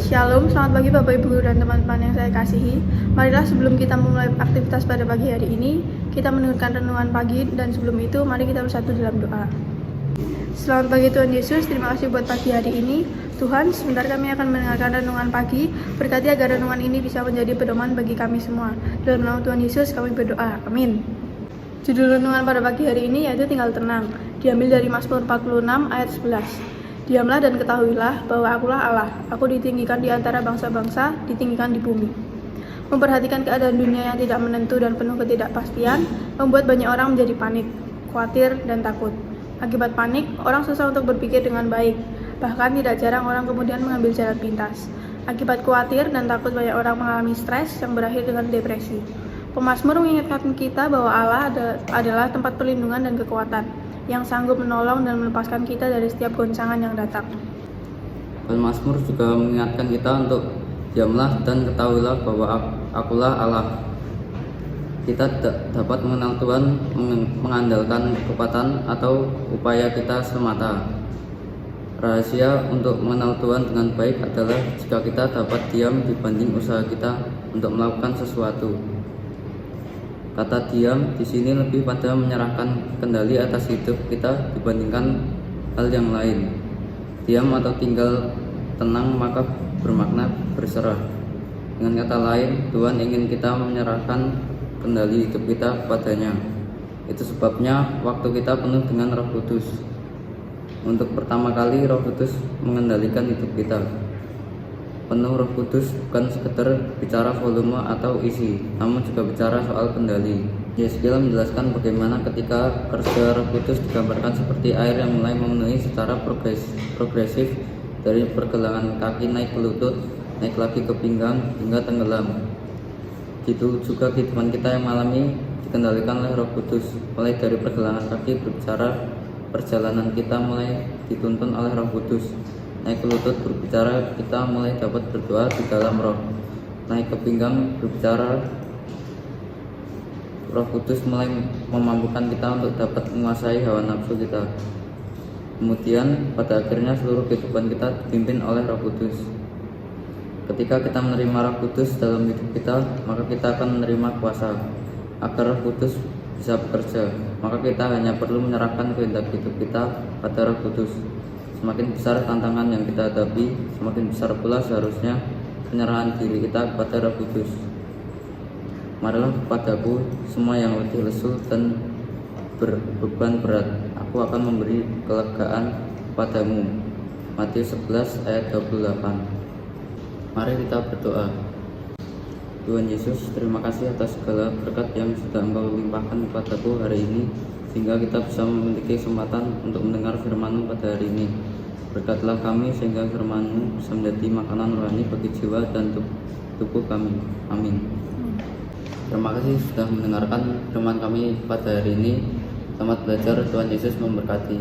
Shalom, selamat pagi Bapak Ibu Guru dan teman-teman yang saya kasihi. Marilah sebelum kita memulai aktivitas pada pagi hari ini, kita mendengarkan renungan pagi dan sebelum itu mari kita bersatu dalam doa. Selamat pagi Tuhan Yesus, terima kasih buat pagi hari ini. Tuhan, sebentar kami akan mendengarkan renungan pagi, berkati agar renungan ini bisa menjadi pedoman bagi kami semua. Dalam nama Tuhan Yesus kami berdoa, amin. Judul renungan pada pagi hari ini yaitu tinggal tenang, diambil dari Mazmur 46 ayat 11. Diamlah dan ketahuilah bahwa akulah Allah, aku ditinggikan di antara bangsa-bangsa, ditinggikan di bumi. Memperhatikan keadaan dunia yang tidak menentu dan penuh ketidakpastian, membuat banyak orang menjadi panik, khawatir, dan takut. Akibat panik, orang susah untuk berpikir dengan baik, bahkan tidak jarang orang kemudian mengambil jalan pintas. Akibat khawatir dan takut, banyak orang mengalami stres yang berakhir dengan depresi. Pemazmur mengingatkan kita bahwa Allah adalah tempat perlindungan dan kekuatan, yang sanggup menolong dan melepaskan kita dari setiap goncangan yang datang. Pemazmur juga mengingatkan kita untuk diamlah dan ketahuilah bahwa akulah Allah. Kita dapat mengenal Tuhan mengandalkan kekuatan atau upaya kita semata. Rahasia untuk mengenal Tuhan dengan baik adalah jika kita dapat diam dibanding usaha kita untuk melakukan sesuatu. Kata diam di sini lebih pada menyerahkan kendali atas hidup kita dibandingkan hal yang lain. Diam atau tinggal tenang maka bermakna berserah. Dengan kata lain, Tuhan ingin kita menyerahkan kendali hidup kita kepadanya. Itu sebabnya waktu kita penuh dengan Roh Kudus. Untuk pertama kali Roh Kudus mengendalikan hidup kita. Penuh Roh Kudus bukan sekedar bicara volume atau isi, namun juga bicara soal kendali. Yeskiel menjelaskan bagaimana ketika kerja Roh Kudus digambarkan seperti air yang mulai memenuhi secara progresif dari pergelangan kaki naik ke lutut, naik lagi ke pinggang hingga tenggelam. Gitu juga kehidupan kita yang alami dikendalikan oleh Roh Kudus, mulai dari pergelangan kaki berbicara perjalanan kita mulai dituntun oleh Roh Kudus. Naik ke lutut berbicara kita mulai dapat berdoa di dalam roh. Naik ke pinggang berbicara Roh Kudus mulai memampukan kita untuk dapat menguasai hawa nafsu kita. Kemudian pada akhirnya seluruh kehidupan kita dipimpin oleh Roh Kudus. Ketika kita menerima Roh Kudus dalam hidup kita, maka kita akan menerima kuasa. Agar Roh Kudus bisa bekerja, maka kita hanya perlu menyerahkan kehendak hidup kita pada Roh Kudus. Semakin besar tantangan yang kita hadapi, semakin besar pula seharusnya penyerahan diri kita kepada Roh Kudus. Marilah kepadaku semua yang letih lesu dan berbeban berat, aku akan memberi kelegaan kepadamu. Matius 11 ayat 28. Mari kita berdoa. Tuhan Yesus, terima kasih atas segala berkat yang sudah Engkau limpahkan kepadaku hari ini, sehingga kita bisa memiliki kesempatan untuk mendengar firman-Mu pada hari ini. Berkatlah kami sehingga firman-Mu bisa menjadi makanan rohani bagi jiwa dan tubuh kami. Amin. Terima kasih sudah mendengarkan firman kami pada hari ini. Selamat belajar, Tuhan Yesus memberkati.